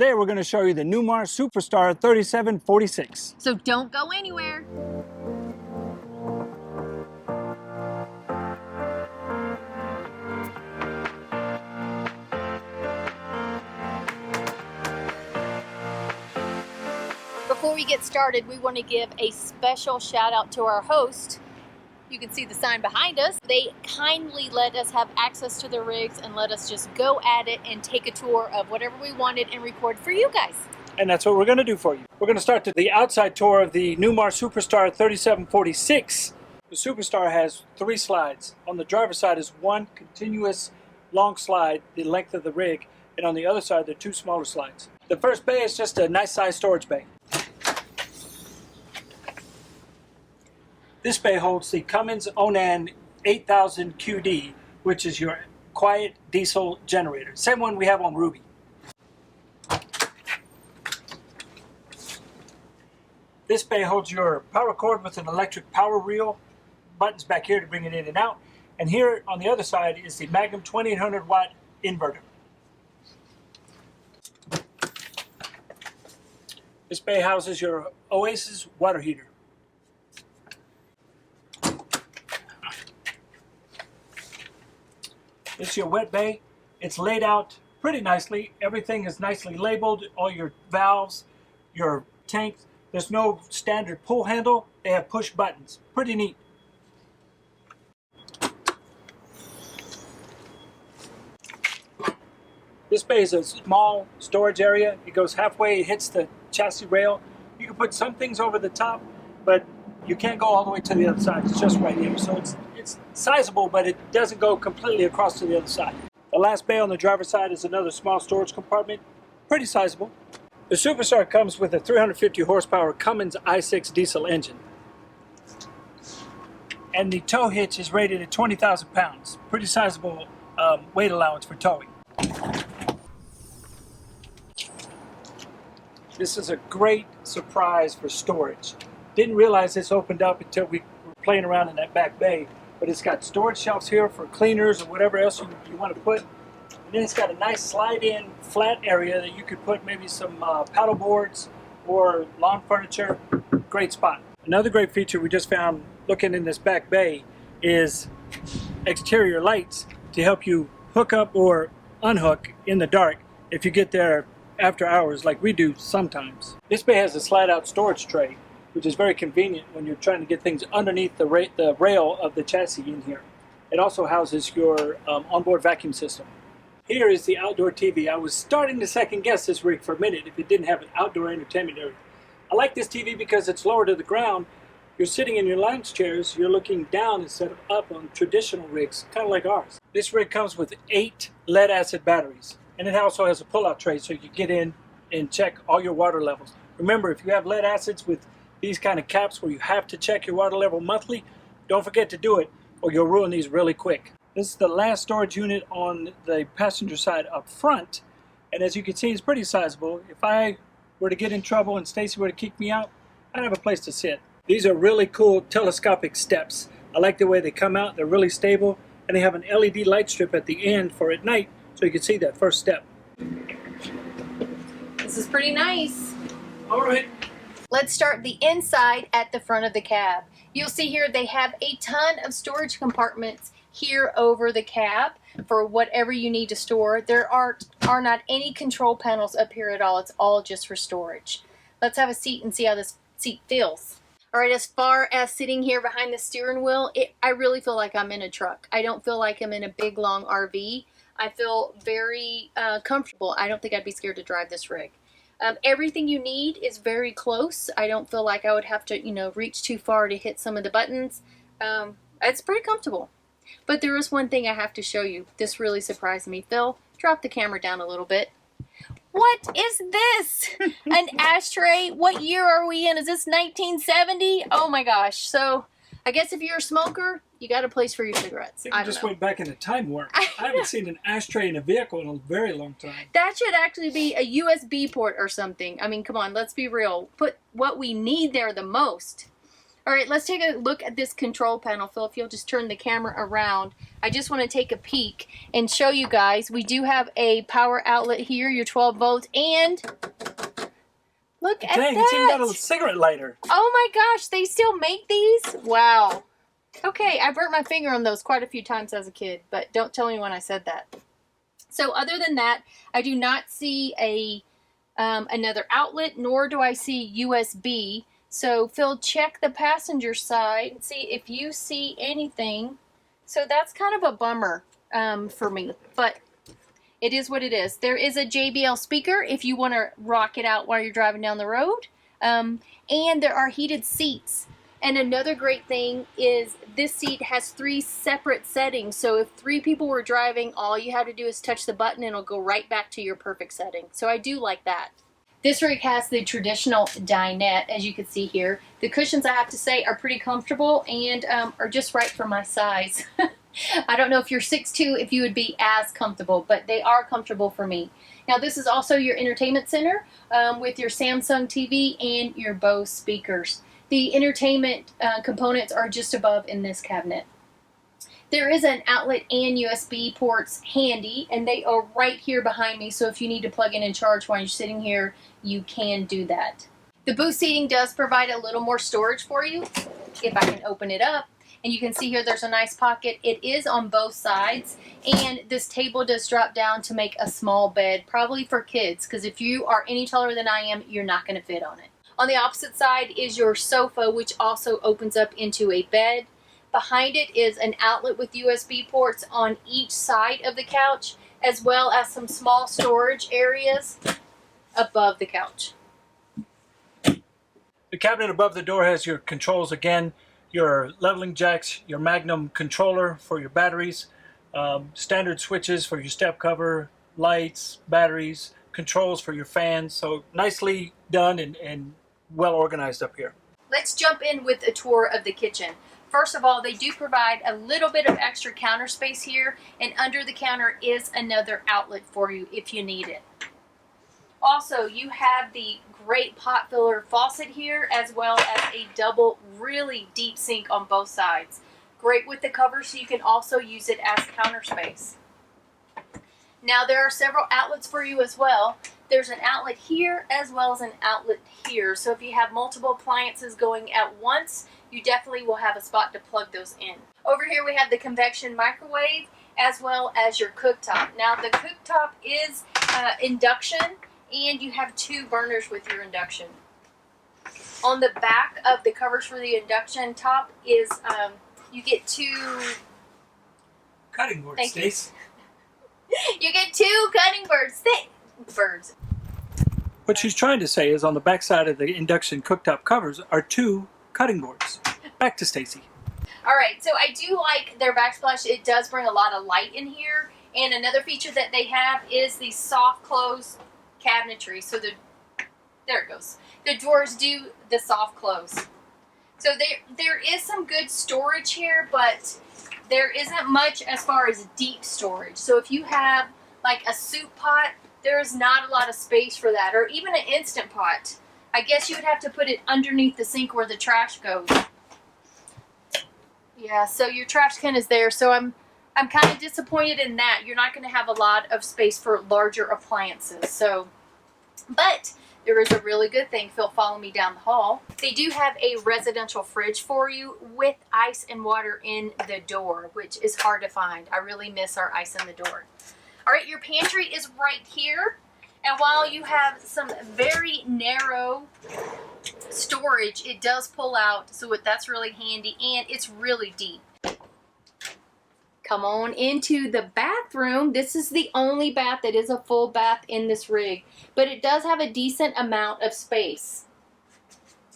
Today we're going to show you the Newmar Super Star 3746. So don't go anywhere. Before we get started, we want to give a special shout out to our host. You can see the sign behind us. They kindly let us have access to their rigs and let us just go at it and take a tour of whatever we wanted and record for you guys. And that's what we're going to do for you. We're going to start the outside tour of the Newmar Super Star 3746. The Super Star has 3 slides. On the driver's side is one continuous long slide, the length of the rig, and on the other side there are 2 smaller slides. The first bay is just a nice size storage bay. This bay holds the Cummins Onan 8000 QD, which is your quiet diesel generator. Same one we have on Ruby. This bay holds your power cord with an electric power reel. Buttons back here to bring it in and out. And here on the other side is the Magnum 2800 watt inverter. This bay houses your Oasis water heater. This is your wet bay. It's laid out pretty nicely. Everything is nicely labeled. All your valves, your tanks. There's no standard pull handle. They have push buttons. Pretty neat. This bay is a small storage area. It goes halfway, it hits the chassis rail. You can put some things over the top, but you can't go all the way to the other side. It's just right here. So it's sizable, but it doesn't go completely across to the other side. The last bay on the driver's side is another small storage compartment. Pretty sizable. The Super Star comes with a 350 horsepower Cummins i6 diesel engine. And the tow hitch is rated at 20,000 pounds. Pretty sizable weight allowance for towing. This is a great surprise for storage. Didn't realize this opened up until we were playing around in that back bay, but it's got storage shelves here for cleaners or whatever else you want to put. And then it's got a nice slide-in flat area that you could put maybe some paddle boards or lawn furniture. Great spot. Another great feature we just found looking in this back bay is exterior lights to help you hook up or unhook in the dark if you get there after hours like we do sometimes. This bay has a slide-out storage tray, which is very convenient when you're trying to get things underneath the rail of the chassis in here. It also houses your onboard vacuum system. Here is the outdoor TV. I was starting to second guess this rig for a minute if it didn't have an outdoor entertainment area. I like this TV because it's lower to the ground. You're sitting in your lounge chairs, you're looking down instead of up on traditional rigs, kind of like ours. This rig comes with 8 lead acid batteries, and it also has a pull-out tray so you can get in and check all your water levels. Remember, if you have lead acids with these kind of caps where you have to check your water level monthly, don't forget to do it or you'll ruin these really quick. This is the last storage unit on the passenger side up front, and as you can see, it's pretty sizable. If I were to get in trouble and Stacy were to kick me out, I'd have a place to sit. These are really cool telescopic steps. I like the way they come out. They're really stable, and they have an LED light strip at the end for at night so you can see that first step. This is pretty nice. All right. Let's start the inside at the front of the cab. You'll see here they have a ton of storage compartments here over the cab for whatever you need to store. There are not any control panels up here at all. It's all just for storage. Let's have a seat and see how this seat feels. All right, as far as sitting here behind the steering wheel, I really feel like I'm in a truck. I don't feel like I'm in a big, long RV. I feel very comfortable. I don't think I'd be scared to drive this rig. Everything you need is very close. I don't feel like I would have to, reach too far to hit some of the buttons. It's pretty comfortable. But there is one thing I have to show you. This really surprised me. Phil, drop the camera down a little bit. What is this? An ashtray? What year are we in? Is this 1970? Oh my gosh. So I guess if you're a smoker, you got a place for your cigarettes. I just went back into time warp. I haven't seen an ashtray in a vehicle in a very long time. That should actually be a USB port or something. I mean, come on, let's be real. Put what we need there the most. All right, let's take a look at this control panel. Phil, if you'll just turn the camera around. I just want to take a peek and show you guys. We do have a power outlet here, your 12 volts, and look at Dang, that. it's even got a cigarette lighter. Oh my gosh, they still make these? Wow. Okay, I burnt my finger on those quite a few times as a kid, but don't tell anyone I said that. So other than that, I do not see a another outlet, nor do I see USB. So Phil, check the passenger side and see if you see anything. So that's kind of a bummer for me, but it is what it is. There is a JBL speaker if you want to rock it out while you're driving down the road. And there are heated seats. And another great thing is this seat has 3 separate settings. So if 3 people were driving, all you have to do is touch the button and it'll go right back to your perfect setting. So I do like that. This rig has the traditional dinette, as you can see here. The cushions, I have to say, are pretty comfortable and are just right for my size. I don't know if you're 6'2", if you would be as comfortable, but they are comfortable for me. Now this is also your entertainment center with your Samsung TV and your Bose speakers. The entertainment components are just above in this cabinet. There is an outlet and USB ports handy, and they are right here behind me, so if you need to plug in and charge while you're sitting here, you can do that. The booth seating does provide a little more storage for you, if I can open it up. And you can see here there's a nice pocket. It is on both sides, and this table does drop down to make a small bed, probably for kids, because if you are any taller than I am, you're not going to fit on it. On the opposite side is your sofa, which also opens up into a bed. Behind it is an outlet with USB ports on each side of the couch, as well as some small storage areas above the couch. The cabinet above the door has your controls again, your leveling jacks, your Magnum controller for your batteries, standard switches for your step cover, lights, batteries, controls for your fans. So nicely done and well organized up here. Let's jump in with a tour of the kitchen. First of all, they do provide a little bit of extra counter space here, and under the counter is another outlet for you if you need it. Also, you have the great pot filler faucet here, as well as a double really deep sink on both sides. Great with the cover, so you can also use it as counter space. Now there are several outlets for you as well. There's an outlet here as well as an outlet here. So if you have multiple appliances going at once, you definitely will have a spot to plug those in. Over here we have the convection microwave as well as your cooktop. Now the cooktop is induction, and you have 2 burners with your induction. On the back of the covers for the induction top is you get 2 Cutting boards, Stace. You get 2 cutting boards. What she's trying to say is on the back side of the induction cooktop covers are 2 cutting boards. Back to Stacy. All right, so I do like their backsplash. It does bring a lot of light in here. And another feature that they have is the soft close cabinetry. So there it goes. The drawers do the soft close. So there is some good storage here, but there isn't much as far as deep storage. So if you have like a soup pot, there is not a lot of space for that, or even an Instant Pot. I guess you would have to put it underneath the sink where the trash goes. Yeah, so your trash can is there. So I'm kind of disappointed in that. You're not going to have a lot of space for larger appliances. So, but there is a really good thing. Phil, follow me down the hall. They do have a residential fridge for you with ice and water in the door, which is hard to find. I really miss our ice in the door. All right, your pantry is right here. And while you have some very narrow storage, it does pull out, so that's really handy, and it's really deep. Come on into the bathroom. This is the only bath that is a full bath in this rig, but it does have a decent amount of space.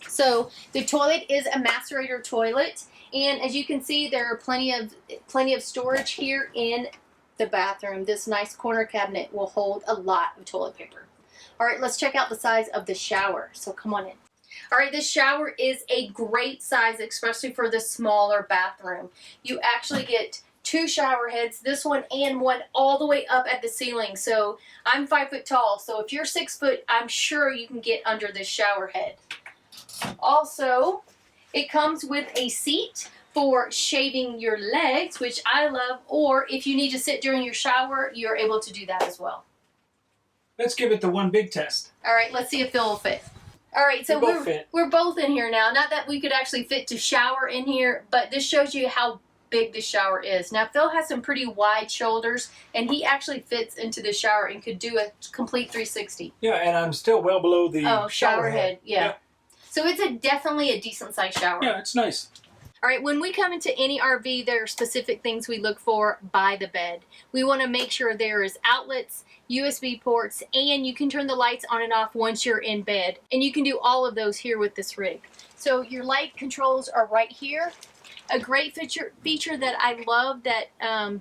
So the toilet is a macerator toilet, and as you can see, there are plenty of storage here in the bathroom. This nice corner cabinet will hold a lot of toilet paper. All right, let's check out the size of the shower. So come on in. All right, this shower is a great size, especially for the smaller bathroom. You actually get 2 shower heads, this one and one all the way up at the ceiling. So I'm 5 foot tall, so if you're 6 foot, I'm sure you can get under this shower head. Also, It comes with a seat for shaving your legs, which I love, or if you need to sit during your shower, you're able to do that as well. Let's give it the one big test. All right, let's see if Phil will fit. All right, so we're both in here now. Not that we could actually fit to shower in here, but this shows you how big the shower is. Now, Phil has some pretty wide shoulders, and he actually fits into the shower and could do a complete 360. Yeah, and I'm still well below the shower head. Yeah. So it's definitely a decent sized shower. Yeah, it's nice. All right, when we come into any RV, there are specific things we look for by the bed. We want to make sure there is outlets, USB ports, and you can turn the lights on and off once you're in bed. And you can do all of those here with this rig. So your light controls are right here. A great feature that I love that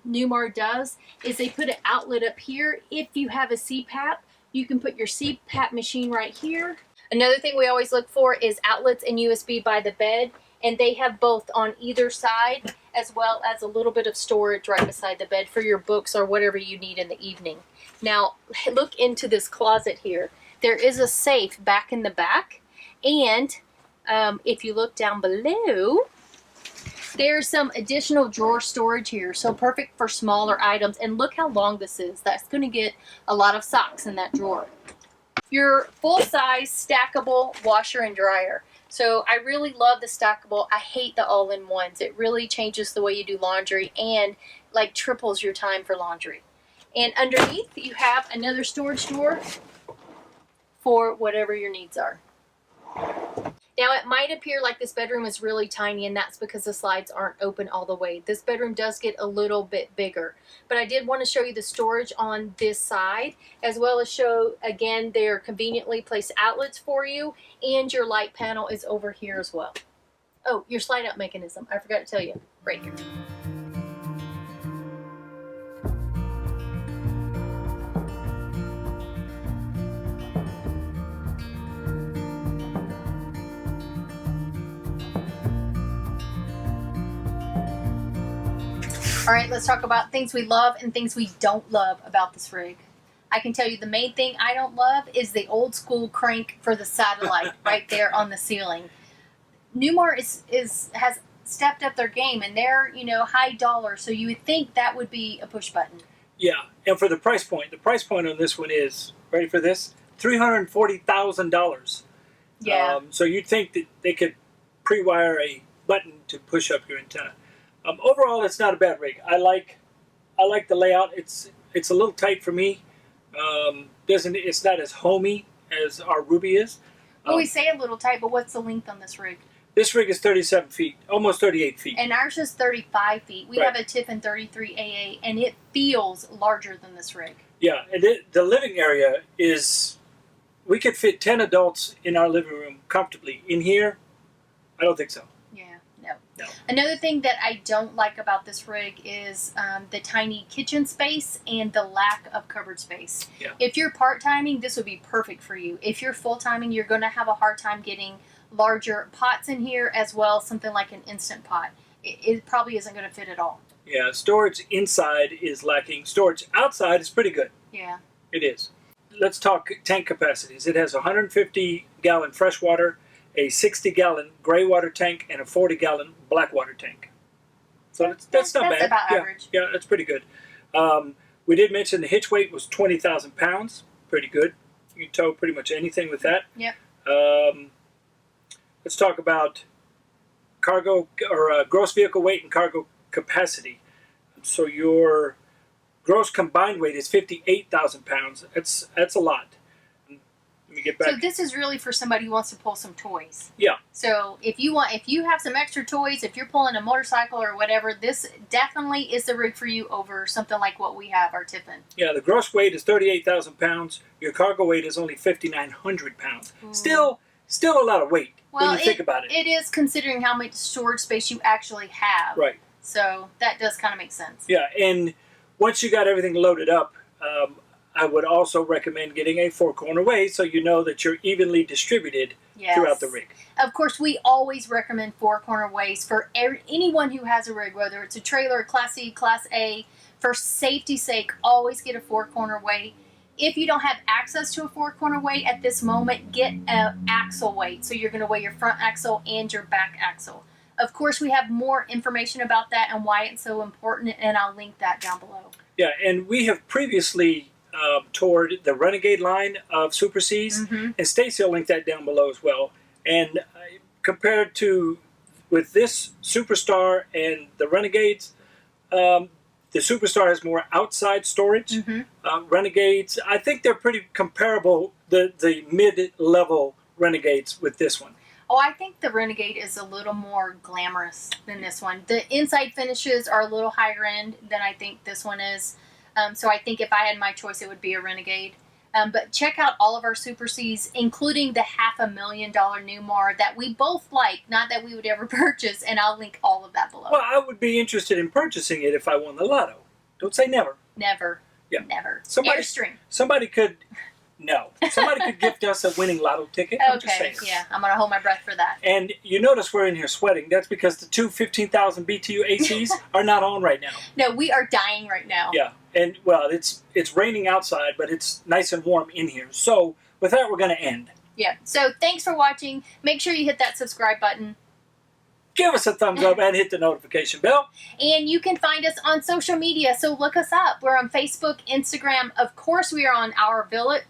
Newmar does is they put an outlet up here. If you have a CPAP, you can put your CPAP machine right here. Another thing we always look for is outlets and USB by the bed. And they have both on either side, as well as a little bit of storage right beside the bed for your books or whatever you need in the evening. Now, look into this closet here. There is a safe back in the back. And if you look down below, there's some additional drawer storage here. So perfect for smaller items. And look how long this is. That's going to get a lot of socks in that drawer. Your full-size stackable washer and dryer. So I really love the stackable. I hate the all-in-ones. It really changes the way you do laundry and like triples your time for laundry. And underneath you have another storage drawer for whatever your needs are. Now it might appear like this bedroom is really tiny, and that's because the slides aren't open all the way. This bedroom does get a little bit bigger, but I did want to show you the storage on this side, as well as show again their conveniently placed outlets for you, and your light panel is over here as well. Oh, your slide out mechanism, I forgot to tell you, right here. All right, let's talk about things we love and things we don't love about this rig. I can tell you the main thing I don't love is the old school crank for the satellite right there on the ceiling. Newmar has stepped up their game, and they're, high dollar, so you would think that would be a push button. Yeah, and for the price point on this one is, ready for this? $340,000. Yeah. So you'd think that they could pre-wire a button to push up your antenna. Overall, it's not a bad rig. I like the layout. It's a little tight for me. It's not as homey as our Ruby is. Well, we say a little tight, but what's the length on this rig? This rig is 37 feet, almost 38 feet. And ours is 35 feet. We have a Tiffin 33AA, and it feels larger than this rig. Yeah, and the living area is, we could fit 10 adults in our living room comfortably. In here, I don't think so. No. Another thing that I don't like about this rig is the tiny kitchen space and the lack of cupboard space. Yeah. If you're part-timing, this would be perfect for you. If you're full-timing, you're going to have a hard time getting larger pots in here, as well as something like an Instant Pot. It probably isn't going to fit at all. Yeah, storage inside is lacking. Storage outside is pretty good. Yeah. It is. Let's talk tank capacities. It has 150-gallon freshwater, a 60-gallon gray water tank, and a 40-gallon black water tank. So that's not bad. That's about average. Yeah, that's pretty good. We did mention the hitch weight was 20,000 pounds. Pretty good. You can tow pretty much anything with that. Yep. Let's talk about cargo or gross vehicle weight and cargo capacity. So your gross combined weight is 58,000 pounds. That's a lot. Let me get back. So this is really for somebody who wants to pull some toys. Yeah. So if you have some extra toys, if you're pulling a motorcycle or whatever, this definitely is the rig for you over something like what we have, our Tiffin. Yeah, the gross weight is 38,000 pounds. Your cargo weight is only 5,900 pounds. Still a lot of weight when you think about it. It is, considering how much storage space you actually have. Right. So that does kind of make sense. Yeah, and once you got everything loaded up, I would also recommend getting a four-corner way so you know that you're evenly distributed throughout the rig. Of course, we always recommend four-corner ways for anyone who has a rig, whether it's a trailer, Class C, Class A. For safety's sake, always get a four-corner way. If you don't have access to a 4-corner weight at this moment, get an axle weight. So you're going to weigh your front axle and your back axle. Of course, we have more information about that and why it's so important, and I'll link that down below. Yeah, and we have previously toured the Renegade line of Super Cs, and Stacy will link that down below as well. And compared to with this Superstar and the Renegades, the Superstar has more outside storage. Renegades, I think they're pretty comparable, the mid-level Renegades with this one. Oh, I think the Renegade is a little more glamorous than this one. The inside finishes are a little higher end than I think this one is. So I think if I had my choice, it would be a Renegade. But check out all of our Super Cs, including the $500,000 Newmar that we both like, not that we would ever purchase, and I'll link all of that below. Well, I would be interested in purchasing it if I won the lotto. Don't say never. Never. Yeah. Never. Somebody, Airstream. Somebody could gift us a winning lotto ticket. I'm just Okay, saying. yeah, I'm going to hold my breath for that. And you notice we're in here sweating. That's because the two 15,000 BTU ACs are not on right now. No, we are dying right now. Yeah. And, well, it's raining outside, but it's nice and warm in here. So, with that, we're going to end. Yeah. So, thanks for watching. Make sure you hit that subscribe button. Give us a thumbs up and hit the notification bell. And you can find us on social media, so look us up. We're on Facebook, Instagram. Of course, we are on Our Village.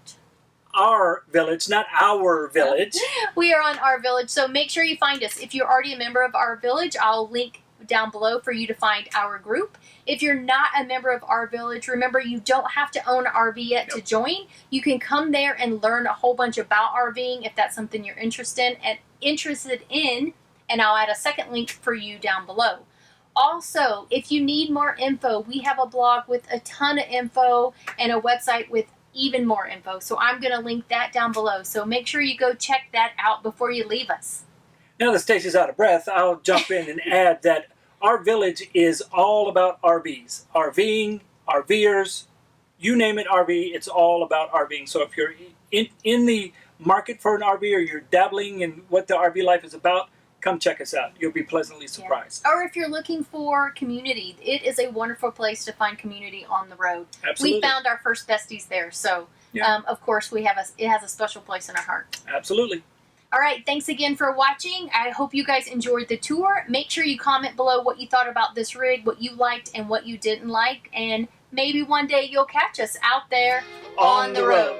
Our Village, not Our Village. We are on Our Village, so make sure you find us. If you're already a member of Our Village, I'll link down below for you to find our group. If you're not a member of Our Village, remember you don't have to own an RV yet to join. You can come there and learn a whole bunch about RVing if that's something you're interested in, and I'll add a second link for you down below. Also, if you need more info, we have a blog with a ton of info and a website with even more info. So I'm going to link that down below. So make sure you go check that out before you leave us. Now that Stacy's out of breath, I'll jump in and add that Our Village is all about RVs. RVing, RVers, you name it RV, it's all about RVing. So if you're in the market for an RV or you're dabbling in what the RV life is about, come check us out. You'll be pleasantly surprised. Yeah. Or if you're looking for community, it is a wonderful place to find community on the road. Absolutely. We found our first besties there, so of course it has a special place in our heart. Absolutely. All right, thanks again for watching. I hope you guys enjoyed the tour. Make sure you comment below what you thought about this rig, what you liked and what you didn't like, and maybe one day you'll catch us out there on the road.